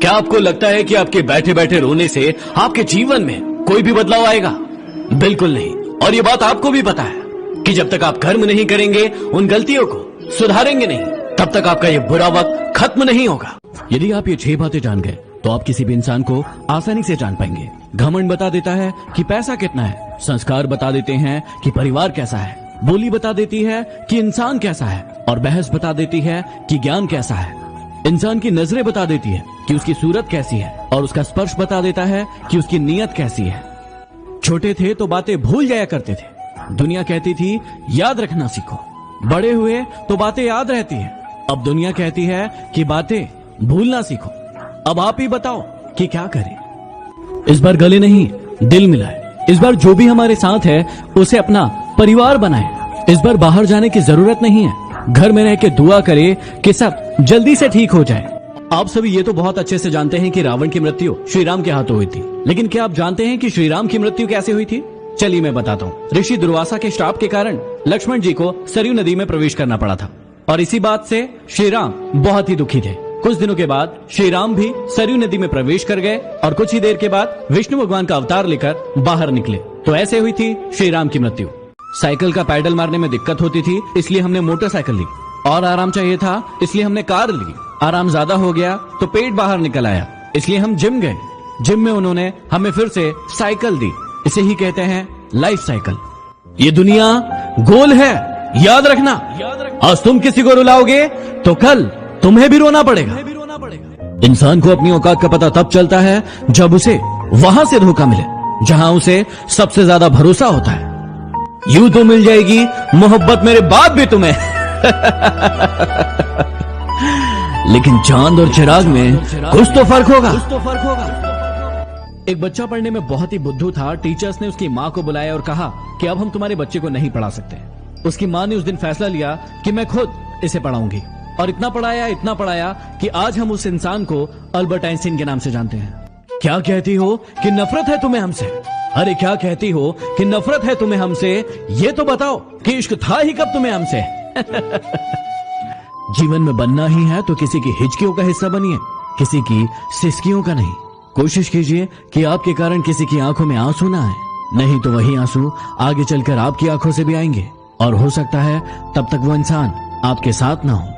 क्या आपको लगता है कि आपके बैठे बैठे रोने से आपके जीवन में कोई भी बदलाव आएगा? बिल्कुल नहीं। और ये बात आपको भी पता है कि जब तक आप कर्म नहीं करेंगे, उन गलतियों को सुधारेंगे नहीं, तब तक आपका ये बुरा वक्त खत्म नहीं होगा। यदि आप ये 6 बातें जान गए तो आप किसी भी इंसान को आसानी से जान पाएंगे। घमंड बता देता है कि पैसा कितना है, संस्कार बता देते हैं कि परिवार कैसा है, बोली बता देती है कि इंसान कैसा है, और बहस बता देती है कि ज्ञान कैसा है। इंसान की नजरें बता देती है कि उसकी सूरत कैसी है, और उसका स्पर्श बता देता है कि उसकी नीयत कैसी है। छोटे थे तो बातें भूल जाया करते थे। दुनिया कहती थी याद रखना सीखो। बड़े हुए तो बातें याद रहती है। अब दुनिया कहती है कि बातें भूलना सीखो। अब आप ही बताओ कि क्या करें। इस बार गले नहीं, दिल मिलाए। इस बार जो भी हमारे साथ है उसे अपना परिवार बनाए। इस बार बाहर जाने की जरूरत नहीं है। घर में रह के दुआ करे कि सब जल्दी से ठीक हो जाए। आप सभी ये तो बहुत अच्छे से जानते हैं कि रावण की मृत्यु श्री राम के हाथों हुई थी, लेकिन क्या आप जानते हैं कि श्री राम की मृत्यु कैसे हुई थी? चलिए मैं बताता हूँ। ऋषि दुर्वासा के श्राप के कारण लक्ष्मण जी को सरयू नदी में प्रवेश करना पड़ा था, और इसी बात से श्री राम बहुत ही दुखी थे। कुछ दिनों के बाद श्री राम भी सरयू नदी में प्रवेश कर गए, और कुछ ही देर के बाद विष्णु भगवान का अवतार लेकर बाहर निकले। तो ऐसे हुई थी श्री राम की मृत्यु। साइकिल का पैडल मारने में दिक्कत होती थी, इसलिए हमने मोटरसाइकिल ली, और आराम चाहिए था इसलिए हमने कार ली। आराम ज्यादा हो गया तो पेट बाहर निकल आया, इसलिए हम जिम गए। जिम में उन्होंने हमें फिर से साइकिल दी। इसे ही कहते हैं लाइफ साइकिल। ये दुनिया गोल है, याद रखना। आज तुम किसी को रुलाओगे तो कल तुम्हें भी रोना पड़ेगा। इंसान को अपनी औकात का पता तब चलता है जब उसे वहां से धोखा मिले जहां उसे सबसे ज्यादा भरोसा होता है। यूं तो मिल जाएगी मोहब्बत मेरे बाद भी तुम्हें लेकिन चांद और चिराग में कुछ तो फर्क होगा। एक बच्चा पढ़ने में बहुत ही बुद्धू था। टीचर्स ने उसकी माँ को बुलाया और कहा कि अब हम तुम्हारे बच्चे को नहीं पढ़ा सकते। उसकी माँ ने उस दिन फैसला लिया कि मैं खुद इसे पढ़ाऊंगी, और इतना पढ़ाया कि आज हम उस इंसान को अल्बर्ट आइंस्टीन के नाम से जानते हैं। क्या कहती हो कि नफरत है तुम्हें हमसे? अरे क्या कहती हो कि नफरत है तुम्हें हमसे? ये तो बताओ कि इश्क था ही कब तुम्हें हमसे? जीवन में बनना ही है तो किसी की हिचकियों का हिस्सा बनिए, किसी की सिसकियों का नहीं। कोशिश कीजिए कि आपके कारण किसी की आंखों में आंसू ना आए, नहीं तो वही आंसू आगे चलकर आपकी आंखों से भी आएंगे, और हो सकता है तब तक वो इंसान आपके साथ ना हो।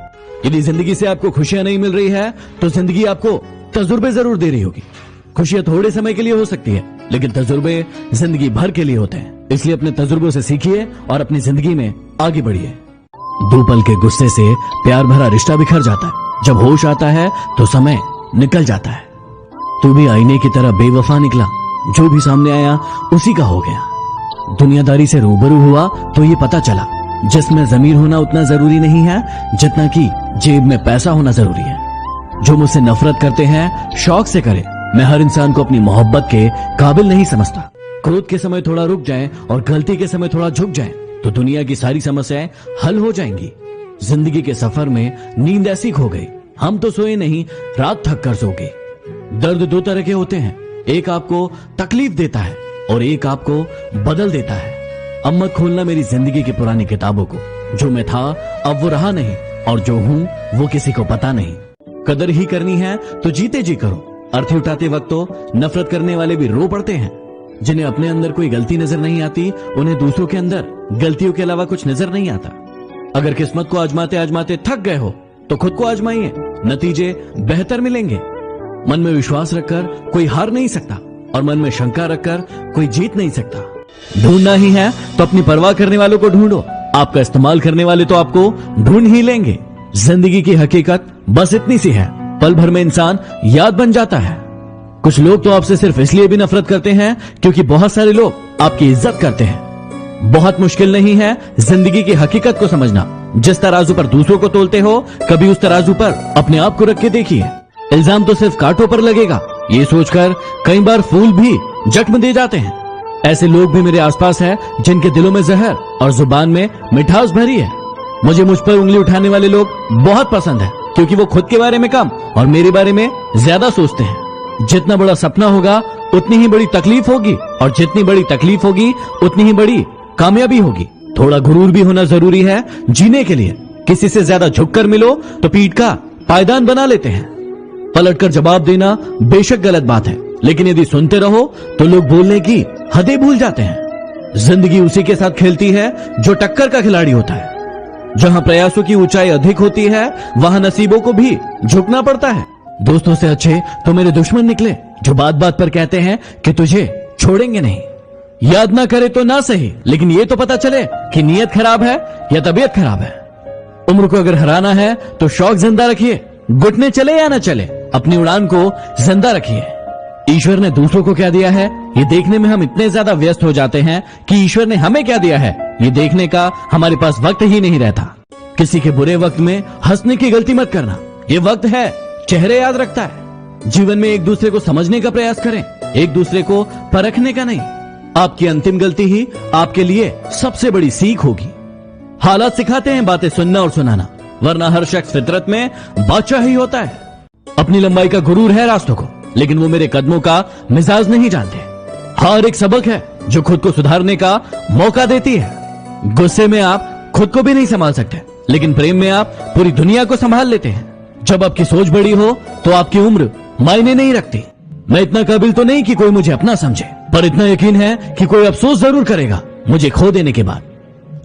यदि जिंदगी से आपको खुशियां नहीं मिल रही है तो जिंदगी आपको तजुर्बे जरूर दे रही होगी। खुशियां थोड़े समय के लिए हो सकती है, लेकिन तजुर्बे जिंदगी भर के लिए होते हैं। इसलिए अपने तजुर्बों से सीखिए और अपनी जिंदगी में आगे बढ़िए। 2 पल के गुस्से से प्यार भरा रिश्ता बिखर जाता है। जब होश आता है तो समय निकल जाता है। तू भी आईने की तरह बेवफा निकला, जो भी सामने आया उसी का हो गया। दुनियादारी से रूबरू हुआ तो ये पता चला, जिसमें जमीर होना उतना जरूरी नहीं है जितना कि जेब में पैसा होना जरूरी है। जो मुझसे नफरत करते हैं शौक से करे। मैं हर इंसान को अपनी मोहब्बत के काबिल नहीं समझता। क्रोध के समय थोड़ा रुक जाएं और गलती के समय थोड़ा झुक जाएं तो दुनिया की सारी समस्याएं हल हो जाएंगी। जिंदगी के सफर में नींद ऐसी खो गई, हम तो सोए नहीं, रात थक कर सो गए। दर्द 2 तरह के होते हैं, एक आपको तकलीफ देता है और एक आपको बदल देता है। अब मत खोलना मेरी जिंदगी की पुरानी किताबों को। जो मैं था अब वो रहा नहीं, और जो हूँ वो किसी को पता नहीं। कदर ही करनी है तो जीते जी करो। अर्थी उठाते वक्त तो नफरत करने वाले भी रो पड़ते हैं। जिन्हें अपने अंदर कोई गलती नजर नहीं आती, उन्हें दूसरों के अंदर गलतियों के अलावा कुछ नजर नहीं आता। अगर किस्मत को आजमाते आजमाते थक गए हो तो खुद को आजमाइए, नतीजे बेहतर मिलेंगे। मन में विश्वास रखकर कोई हार नहीं सकता, और मन में शंका रखकर कोई जीत नहीं सकता। ढूंढना ही है तो अपनी परवाह करने वालों को ढूंढो। आपका इस्तेमाल करने वाले तो आपको ढूंढ ही लेंगे। जिंदगी की हकीकत बस इतनी सी है, पल भर में इंसान याद बन जाता है। कुछ लोग तो आपसे सिर्फ इसलिए भी नफरत करते हैं क्योंकि बहुत सारे लोग आपकी इज्जत करते हैं। बहुत मुश्किल नहीं है जिंदगी की हकीकत को समझना। जिस तराजू पर दूसरों को तोलते हो, कभी उस तराजू पर अपने आप को रख के देखिए। इल्जाम तो सिर्फ कांटों पर लगेगा, ये सोचकर कई बार फूल भी जख्म दे जाते हैं। ऐसे लोग भी मेरे आसपास हैं जिनके दिलों में जहर और जुबान में मिठास भरी है। मुझे मुझ पर उंगली उठाने वाले लोग बहुत पसंद है, क्योंकि वो खुद के बारे में कम और मेरे बारे में ज्यादा सोचते हैं। जितना बड़ा सपना होगा उतनी ही बड़ी तकलीफ होगी, और जितनी बड़ी तकलीफ होगी उतनी ही बड़ी कामयाबी होगी। थोड़ा गुरूर भी होना जरूरी है जीने के लिए। किसी से ज्यादा झुककर मिलो तो पीठ का पायदान बना लेते हैं। पलटकर जवाब देना बेशक गलत बात है, लेकिन यदि सुनते रहो तो लोग बोलने की हदें भूल जाते हैं। जिंदगी उसी के साथ खेलती है जो टक्कर का खिलाड़ी होता है। जहां प्रयासों की ऊंचाई अधिक होती है वहां नसीबों को भी झुकना पड़ता है। दोस्तों से अच्छे तो मेरे दुश्मन निकले जो बात बात पर कहते हैं कि तुझे छोड़ेंगे नहीं। याद ना करे तो ना सही, लेकिन ये तो पता चले कि नीयत खराब है या तबीयत खराब है। उम्र को अगर हराना है तो शौक जिंदा रखिए, घुटने चले या ना चले, अपनी उड़ान को जिंदा रखिए। ईश्वर ने दूसरों को क्या दिया है ये देखने में हम इतने ज्यादा व्यस्त हो जाते हैं कि ईश्वर ने हमें क्या दिया है ये देखने का हमारे पास वक्त ही नहीं रहता। किसी के बुरे वक्त में हंसने की गलती मत करना, ये वक्त है चेहरे याद रखता है। जीवन में एक दूसरे को समझने का प्रयास करें, एक दूसरे को परखने का नहीं। आपकी अंतिम गलती ही आपके लिए सबसे बड़ी सीख होगी। हालात सिखाते हैं बातें सुनना और सुनाना, वरना हर शख्स फितरत में बादशाह ही होता है। अपनी लंबाई का गुरूर है रास्तों को, लेकिन वो मेरे कदमों का मिजाज नहीं जानते। हार एक सबक है जो खुद को सुधारने का मौका देती है। गुस्से में आप खुद को भी नहीं संभाल सकते, लेकिन प्रेम में आप पूरी दुनिया को संभाल लेते हैं। जब आपकी सोच बड़ी हो तो आपकी उम्र मायने नहीं रखती। मैं इतना काबिल तो नहीं कि कोई मुझे अपना समझे, पर इतना यकीन है कि कोई अफसोस जरूर करेगा मुझे खो देने के बाद।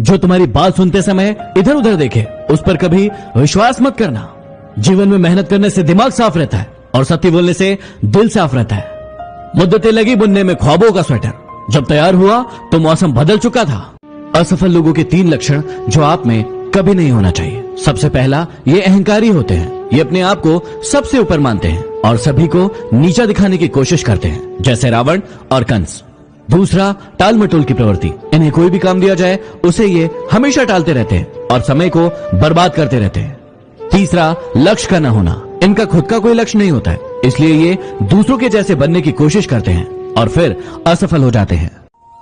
जो तुम्हारी बात सुनते समय इधर उधर देखे उस पर कभी विश्वास मत करना। जीवन में मेहनत करने से दिमाग साफ रहता है और सत्य बोलने से दिल साफ रहता है। मुद्दतें लगी बुनने में ख्वाबों का स्वेटर, जब तैयार हुआ तो मौसम बदल चुका था। असफल लोगों के 3 लक्षण जो आप में कभी नहीं होना चाहिए। सबसे पहला, ये अहंकारी होते हैं। ये अपने आप को सबसे ऊपर मानते हैं और सभी को नीचा दिखाने की कोशिश करते हैं, जैसे रावण और कंस। दूसरा, टाल मटोल की प्रवृत्ति। इन्हें कोई भी काम दिया जाए उसे ये हमेशा टालते रहते हैं और समय को बर्बाद करते रहते हैं। तीसरा, लक्ष्य का न होना। इनका खुद का कोई लक्ष्य नहीं होता है, इसलिए ये दूसरों के जैसे बनने की कोशिश करते हैं और फिर असफल हो जाते हैं।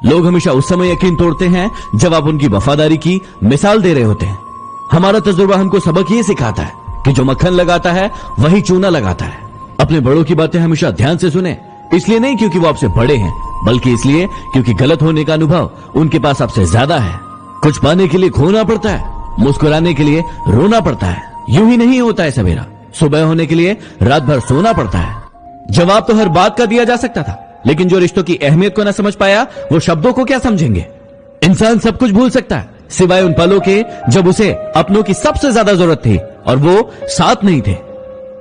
लोग हमेशा उस समय यकीन तोड़ते हैं जब आप उनकी वफादारी की मिसाल दे रहे होते हैं। हमारा तजुर्बा हमको सबक ये सिखाता है कि जो मक्खन लगाता है वही चूना लगाता है। अपने बड़ों की बातें हमेशा ध्यान से सुने, इसलिए नहीं क्योंकि वो आपसे बड़े हैं, बल्कि इसलिए क्योंकि गलत होने का अनुभव उनके पास आपसे ज्यादा है। कुछ पाने के लिए खोना पड़ता है, मुस्कुराने के लिए रोना पड़ता है। यूं ही नहीं होता है सवेरा, सुबह होने के लिए रात भर सोना पड़ता है। जवाब तो हर बात का दिया जा सकता था, लेकिन जो रिश्तों की अहमियत को न समझ पाया वो शब्दों को क्या समझेंगे। इंसान सब कुछ भूल सकता है सिवाय उन पलों के जब उसे अपनों की सबसे ज्यादा जरूरत थी और वो साथ नहीं थे।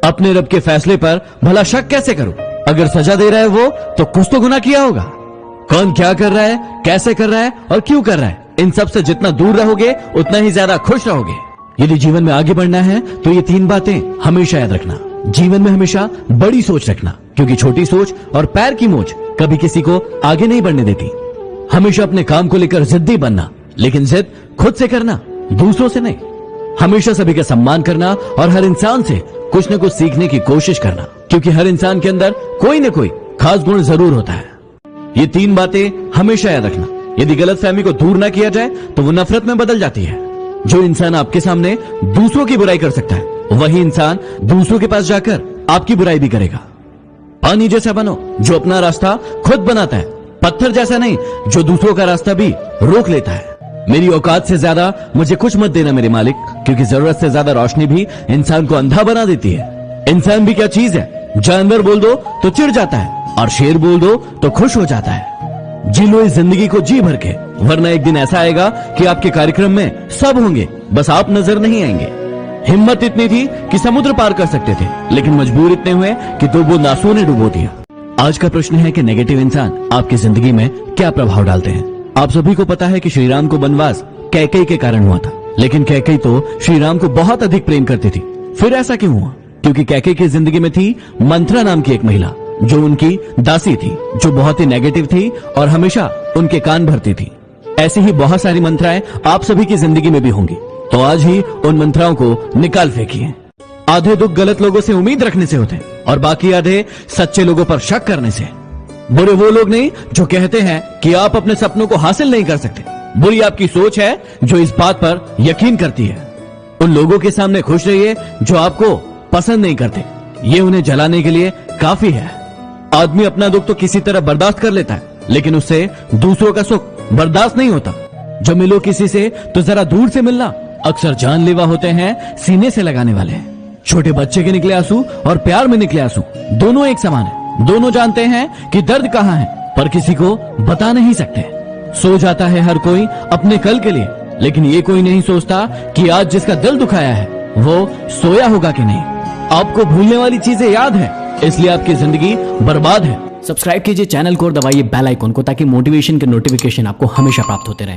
अपने रब के फैसले पर भला शक कैसे करूं? अगर सजा दे रहा है वो तो कुछ तो गुनाह किया होगा। कौन क्या कर रहा है, कैसे कर रहा है और क्यों कर रहा है, इन सब से जितना दूर रहोगे उतना ही ज्यादा खुश रहोगे। यदि जीवन में आगे बढ़ना है तो ये 3 बातें हमेशा याद रखना। जीवन में हमेशा बड़ी सोच रखना, क्योंकि छोटी सोच और पैर की मोच कभी किसी को आगे नहीं बढ़ने देती। हमेशा अपने काम को लेकर जिद्दी बनना, लेकिन जिद खुद से करना, दूसरों से नहीं। हमेशा सभी का सम्मान करना और हर इंसान से कुछ न कुछ सीखने की कोशिश करना, क्योंकि हर इंसान के अंदर कोई न कोई खास गुण जरूर होता है। ये 3 बातें हमेशा याद रखना। यदि गलतफहमी को दूर ना किया जाए तो वो नफरत में बदल जाती है। जो इंसान आपके सामने दूसरों की बुराई कर सकता है वही इंसान दूसरों के पास जाकर आपकी बुराई भी करेगा। पानी जैसा बनो जो अपना रास्ता खुद बनाता है, पत्थर जैसा नहीं जो दूसरों का रास्ता भी रोक लेता है। मेरी औकात से ज्यादा मुझे कुछ मत देना मेरे मालिक, क्योंकि जरूरत से ज्यादा रोशनी भी इंसान को अंधा बना देती है। इंसान भी क्या चीज है, जानवर बोल दो तो चिढ़ जाता है और शेर बोल दो तो खुश हो जाता है। जी लो इस जिंदगी को जी भर के, वरना एक दिन ऐसा आएगा कि आपके कार्यक्रम में सब होंगे, बस आप नजर नहीं आएंगे। हिम्मत इतनी थी कि समुद्र पार कर सकते थे, लेकिन मजबूर इतने हुए कि 2 बूंद आंसुओं ने डुबो दिया। आज का प्रश्न है कि नेगेटिव इंसान आपकी जिंदगी में क्या प्रभाव डालते हैं। आप सभी को पता है कि श्री राम को वनवास कैकेयी के कारण हुआ था, लेकिन कैकेयी तो श्री राम को बहुत अधिक प्रेम करती थी। फिर ऐसा क्यों हुआ? क्योंकि कैकेयी की जिंदगी में थी मंथरा नाम की एक महिला, जो उनकी दासी थी, जो बहुत ही नेगेटिव थी और हमेशा उनके कान भरती थी। ऐसी ही बहुत सारी मंत्राएं आप सभी की जिंदगी में भी होंगी, तो आज ही उन मंत्राओं को निकाल फेंकिए। आधे दुख गलत लोगों से उम्मीद रखने से होते हैं और बाकी आधे सच्चे लोगों पर शक करने से। बुरे वो लोग नहीं जो कहते हैं कि आप अपने सपनों को हासिल नहीं कर सकते, बुरी आपकी सोच है जो इस बात पर यकीन करती है। उन लोगों के सामने खुश रहिए जो आपको पसंद नहीं करते, ये उन्हें जलाने के लिए काफी है। आदमी अपना दुख तो किसी तरह बर्दाश्त कर लेता है, लेकिन उससे दूसरों का सुख बर्दाश्त नहीं होता। जब मिलो किसी से तो जरा दूर से मिलना। अक्सर जानलेवा होते हैं सीने से लगाने वाले। छोटे बच्चे के निकले आंसू और प्यार में निकले आंसू दोनों एक समान है। दोनों जानते हैं कि दर्द कहाँ है, पर किसी को बता नहीं सकते। सो जाता है हर कोई अपने कल के लिए, लेकिन ये कोई नहीं सोचता कि आज जिसका दिल दुखाया है वो सोया होगा कि नहीं। आपको भूलने वाली चीजें याद है, इसलिए आपकी जिंदगी बर्बाद है। सब्सक्राइब कीजिए चैनल को और दबाइए बेल आइकन को, ताकि मोटिवेशन के नोटिफिकेशन आपको हमेशा प्राप्त होते रहे।